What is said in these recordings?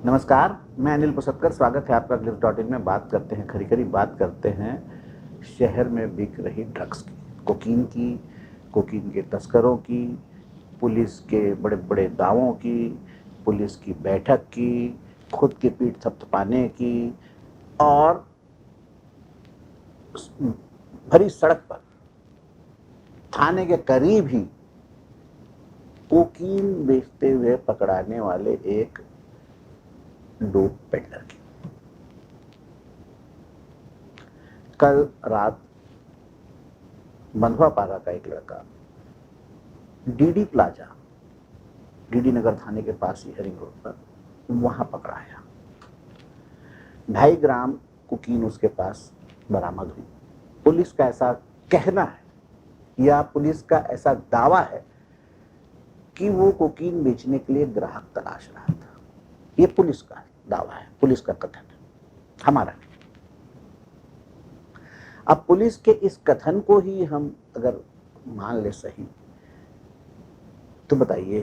नमस्कार, मैं अनिल पुसतकर। स्वागत है आपका glimpse.in में। बात करते हैं खरी बात करते हैं शहर में बिक रही ड्रग्स की, कोकीन के तस्करों की, पुलिस के बड़े बड़े दावों की, पुलिस की बैठक की, खुद की पीठ थपथपाने की और भरी सड़क पर थाने के करीब ही कोकीन बेचते हुए पकड़ाने वाले एक डोप पेडलर की। कल रात बंधुआपारा का एक लड़का डीडी प्लाजा, डीडी नगर थाने के पास ही रिंग रोड पर, वहां पकड़ाया। 2.5 ग्राम कोकीन उसके पास बरामद हुई। पुलिस का ऐसा कहना है या पुलिस का ऐसा दावा है कि वो कोकीन बेचने के लिए ग्राहक तलाश रहा था। ये पुलिस का दावा है, पुलिस का कथन है, हमारा नहीं। अब पुलिस के इस कथन को ही हम अगर मान ले सही, तो बताइए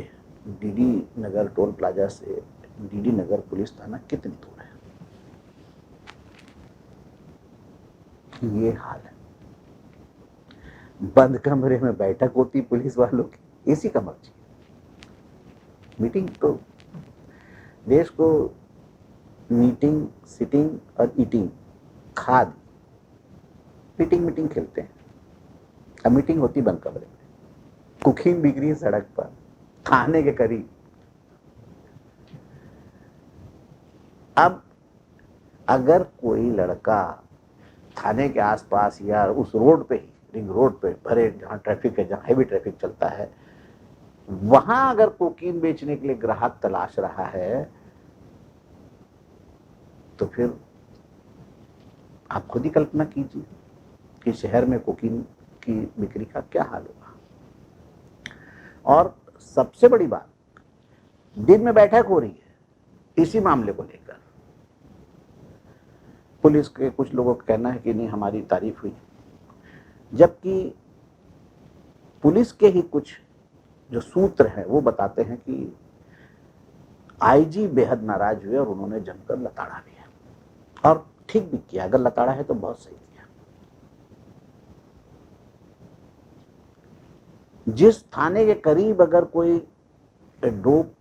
डीडी नगर टोल प्लाजा से डीडी नगर पुलिस थाना कितनी दूर है? ये हाल है। बंद कमरे में बैठक होती पुलिस वालों की, एसी का मर्जी। मीटिंग तो देश को मीटिंग, सिटिंग और ईटिंग खाद मीटिंग खेलते हैं। अब मीटिंग होती बंद कमरे में, कोकीन बिक रही है सड़क पर, थाने के करीब। अब अगर कोई लड़का थाने के आसपास या उस रोड पे ही, रिंग रोड पे भरे जहां ट्रैफिक है, जहां हैवी ट्रैफिक चलता है, वहां अगर कोकीन बेचने के लिए ग्राहक तलाश रहा है, तो फिर आप खुद ही कल्पना कीजिए कि शहर में कोकीन की बिक्री का क्या हाल होगा। और सबसे बड़ी बात, दिन में बैठक हो रही है इसी मामले को लेकर। पुलिस के कुछ लोगों का कहना है कि नहीं, हमारी तारीफ हुई, जबकि पुलिस के ही कुछ जो सूत्र हैं वो बताते हैं कि आईजी बेहद नाराज हुए और उन्होंने जमकर लताड़ा दिया। और ठीक भी किया, अगर लताड़ा है तो बहुत सही किया। जिस थाने के करीब अगर कोई डोप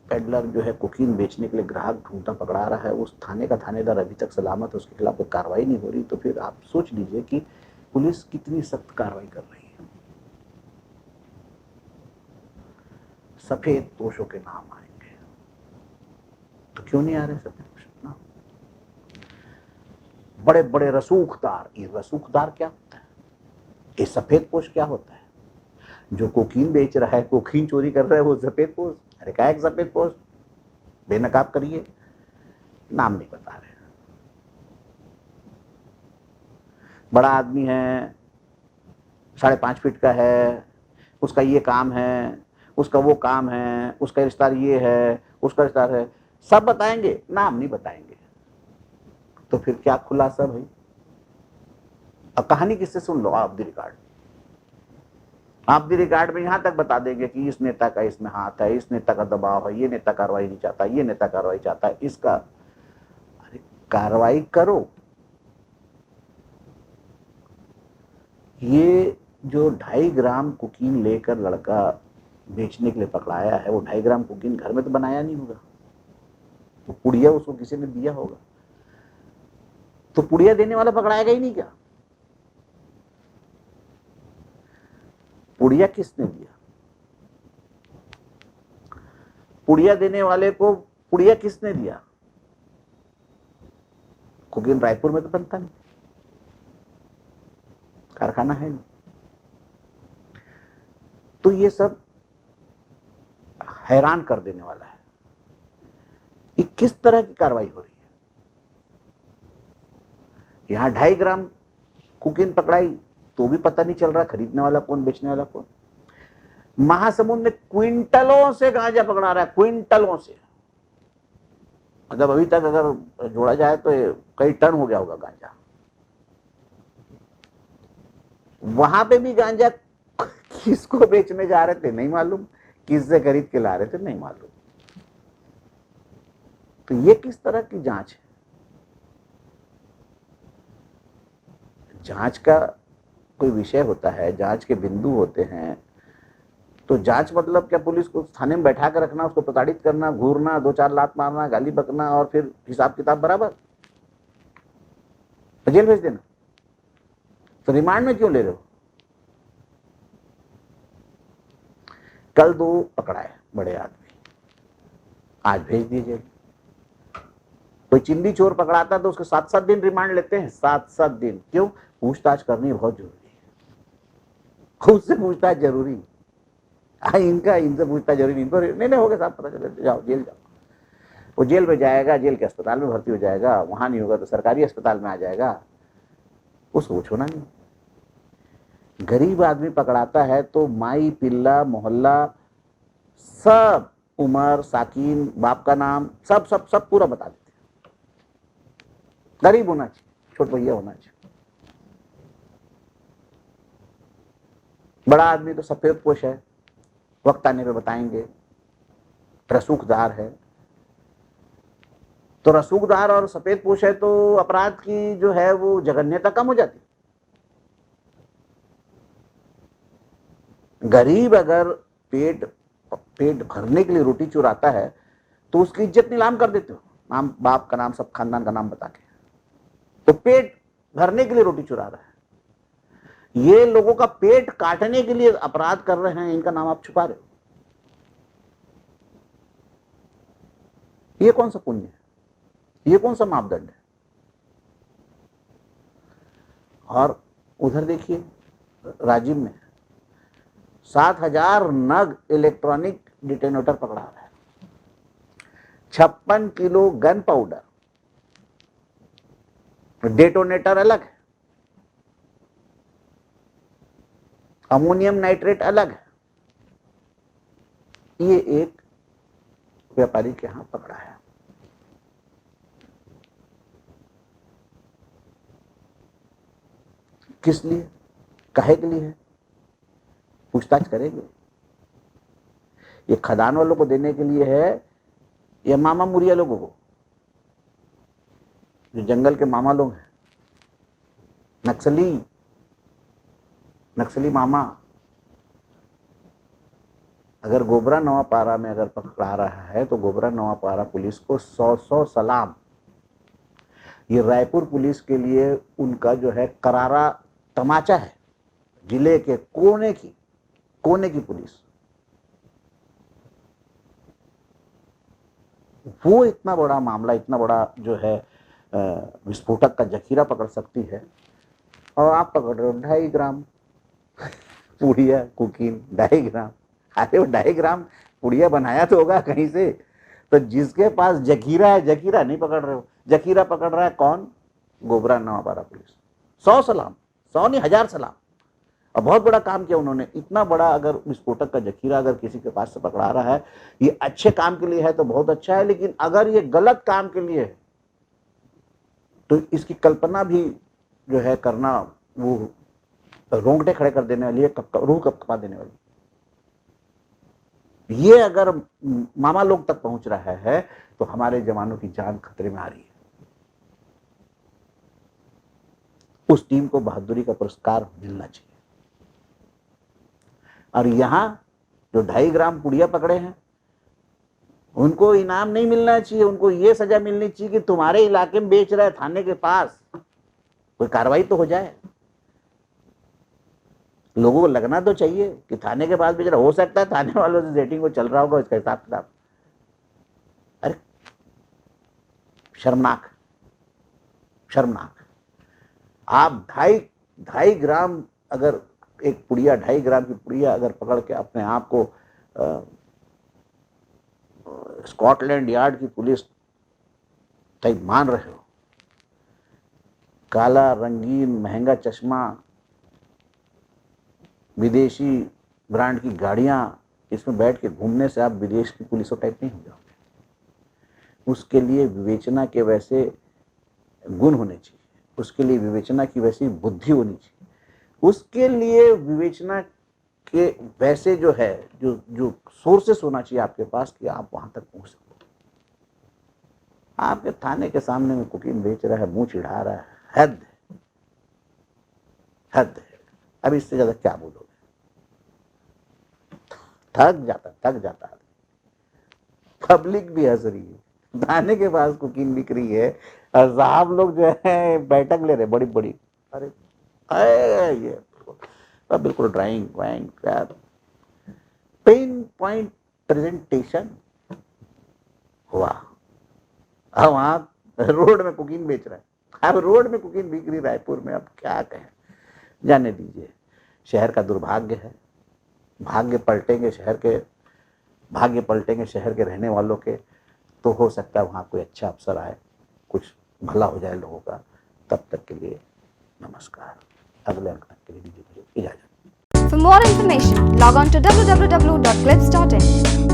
पेडलर जो है कोकीन बेचने के लिए ग्राहक ढूंढता पकड़ा रहा है, उस थाने का थानेदार अभी तक सलामत है, उसके खिलाफ कोई कार्रवाई नहीं हो रही, तो फिर आप सोच लीजिए कि पुलिस कितनी सख्त कार्रवाई कर रही है। सफेद पोशों के नाम आएंगे, तो क्यों नहीं आ रहे सफेद पोश नाम? बड़े बड़े रसूखदार, ये रसूखदार क्या होता है? ये सफेद पोश क्या होता है? जो कोकीन बेच रहा है, कोकीन चोरी कर रहा है, वो सफेद पोश। अरे क्या है सफेद पोश? बेनकाब करिए, नाम नहीं बता रहे। बड़ा आदमी है, 5.5 फीट का है, उसका ये काम है, उसका वो काम है, उसका रिश्तेदार ये है, उसका रिश्तेदार है, सब बताएंगे, नाम नहीं बताएंगे। तो फिर क्या खुलासा भाई? अब कहानी किससे सुन लो? आप दी रिकॉर्ड, आप दी रिकॉर्ड में यहां तक बता देंगे कि इस नेता का इसमें हाथ है, इस नेता का दबाव है, ये नेता कार्रवाई नहीं चाहता, ये नेता कार्रवाई चाहता है, इसका। अरे कार्रवाई करो। ये जो 2.5 ग्राम कोकीन लेकर लड़का बेचने के लिए पकड़ाया है, वो 2.5 ग्राम कोकीन घर में तो बनाया नहीं होगा, तो पुड़िया उसको किसी ने दिया होगा। तो पुड़िया देने वाला पकड़ाएगा ही नहीं क्या? पुड़िया किसने दिया? पुड़िया देने वाले को पुड़िया किसने दिया? कोकीन रायपुर में तो बनता नहीं, कारखाना है नहीं। तो ये सब हैरान कर देने वाला है कि किस तरह की कार्रवाई हो रही है। यहां 2.5 ग्राम कोकीन पकड़ाई तो भी पता नहीं चल रहा खरीदने वाला कौन, बेचने वाला कौन। महासमुंद में क्विंटलों से गांजा पकड़ा रहा है, क्विंटलों से। मतलब अभी तक अगर जोड़ा जाए तो कई टन हो गया होगा गांजा। वहां पे भी गांजा किसको बेचने जा रहे थे नहीं मालूम, किससे खरीद के ला रहे थे नहीं मालूम। तो ये किस तरह की जांच है? जांच का कोई विषय होता है, जांच के बिंदु होते हैं। तो जांच मतलब क्या पुलिस को थाने में बैठा कर रखना, उसको प्रताड़ित करना, घूरना, 2-4 लात मारना, गाली बकना और फिर हिसाब किताब बराबर, तो जेल भेज देना? तो रिमांड में क्यों ले रहे हो? कल 2 पकड़ाए बड़े आदमी, आज भेज दिए जेल। कोई चिंदी चोर पकड़ाता तो उसके 7-7 दिन रिमांड लेते हैं, 7-7 दिन। क्यों? पूछताछ करनी बहुत जरूरी है, खुद से पूछताछ जरूरी। इनसे पूछताछ जरूरी, इनको नहीं हो गया साहब, पता चले, जाओ जेल जाओ। वो जेल में जाएगा, जेल के अस्पताल में भर्ती हो जाएगा, वहां नहीं होगा तो सरकारी अस्पताल में आ जाएगा, उसको कुछ होना नहीं। गरीब आदमी पकड़ाता है तो माई पिल्ला मोहल्ला सब, उमर साकिन, बाप का नाम सब सब सब पूरा बता देते हैं। गरीब होना चाहिए, छोट भैया होना चाहिए। बड़ा आदमी तो सफेद पोश है, वक्त आने पे बताएंगे, रसूखदार है। तो रसूखदार और सफेद पोश है तो अपराध की जो है वो जघन्यता कम हो जाती। गरीब अगर पेट भरने के लिए रोटी चुराता है तो उसकी इज्जत नीलाम कर देते हो, नाम, बाप का नाम, सब खानदान का नाम बता के। तो पेट भरने के लिए रोटी चुरा रहा है, ये लोगों का पेट काटने के लिए अपराध कर रहे हैं, इनका नाम आप छुपा रहे हो। ये कौन सा पुण्य है? ये कौन सा मापदंड है? और उधर देखिए राजीव में 7,000 नग इलेक्ट्रॉनिक डिटोनेटर पकड़ा है, 56 किलो गन पाउडर, डेटोनेटर अलग है, अमोनियम नाइट्रेट अलग है। ये एक व्यापारी के यहां पकड़ा है। किस लिए, काहे के लिए है? पूछताछ करेंगे। ये खदान वालों को देने के लिए है या मामा मुरिया लोगों को, जो जंगल के मामा लोग हैं, नक्सली मामा। अगर गोबरा नवापारा में अगर पकड़ा रहा है तो गोबरा नवापारा पुलिस को 100 सलाम। ये रायपुर पुलिस के लिए उनका जो है करारा तमाचा है, जिले के कोने की पुलिस। वो इतना बड़ा मामला, इतना बड़ा जो है विस्फोटक का जखीरा पकड़ सकती है, और आप पकड़ रहे हो 2.5 ग्राम पुड़िया कुकीन, 2.5 ग्राम। अरे वो 2.5 ग्राम पुड़िया बनाया तो होगा कहीं से। तो जिसके पास जखीरा है, जखीरा नहीं पकड़ रहे हो, जखीरा पकड़ रहा है कौन? गोबरा नवापारा पुलिस। 100 सलाम, 100 नहीं 1000 सलाम। और बहुत बड़ा काम किया उन्होंने। इतना बड़ा अगर विस्फोटक का जखीरा अगर किसी के पास से पकड़ा रहा है, ये अच्छे काम के लिए है तो बहुत अच्छा है, लेकिन अगर ये गलत काम के लिए है तो इसकी कल्पना भी जो है करना, वो रोंगटे खड़े कर देने वाली है, रूह कपकपा देने वाली। ये अगर मामा लोग तक पहुंच रहा है तो हमारे जवानों की जान खतरे में आ रही है। उस टीम को बहादुरी का पुरस्कार मिलना चाहिए। और यहां जो 2.5 ग्राम पुड़िया पकड़े हैं, उनको इनाम नहीं मिलना चाहिए, उनको ये सजा मिलनी चाहिए कि तुम्हारे इलाके में बेच रहा है, थाने के पास कोई कार्रवाई तो हो जाए। लोगों को लगना तो चाहिए कि थाने के पास बेच रहा, हो सकता है थाने वालों से सेटिंग को चल रहा होगा, इसका हिसाब किताब। अरे शर्मनाक, आप 2.5 ग्राम अगर एक पुड़िया, 2.5 ग्राम की पुड़िया अगर पकड़ के अपने आप को स्कॉटलैंड यार्ड की पुलिस टाइप मान रहे हो, काला रंगीन महंगा चश्मा, विदेशी ब्रांड की गाड़ियां, इसमें बैठ के घूमने से आप विदेश की पुलिसों टाइप नहीं हो जाओगे। उसके लिए विवेचना के वैसे गुण होने चाहिए, उसके लिए विवेचना की वैसी बुद्धि होनी चाहिए, उसके लिए विवेचना के वैसे जो है जो सोर्सेस होना चाहिए आपके पास कि आप वहां तक पहुंच सको। आपके थाने के सामने में कोकीन बेच रहा है, मुंह चिढ़ा रहा है, हद है, हद है। अब इससे ज्यादा क्या बोलोगे? थक जाता है। पब्लिक भी हंस रही है, थाने के पास कोकीन बिक रही है और साहब लोग जो है बैठक ले रहे बड़ी बड़ी। अरे ये बिल्कुल drawing vying pain point presentation हुआ। अब वहां रोड में कोकीन बेच रहा है, अब रोड में कोकीन बिक रही रायपुर में, अब क्या कहें, जाने दीजिए। शहर का दुर्भाग्य है, भाग्य पलटेंगे शहर के रहने वालों के, तो हो सकता है वहां कोई अच्छा अवसर आए, कुछ भला हो जाए लोगों का। तब तक के लिए नमस्कार, अगले अंक तक के लिए दीजिए इजाजत। For more information, log on to www.clips.in.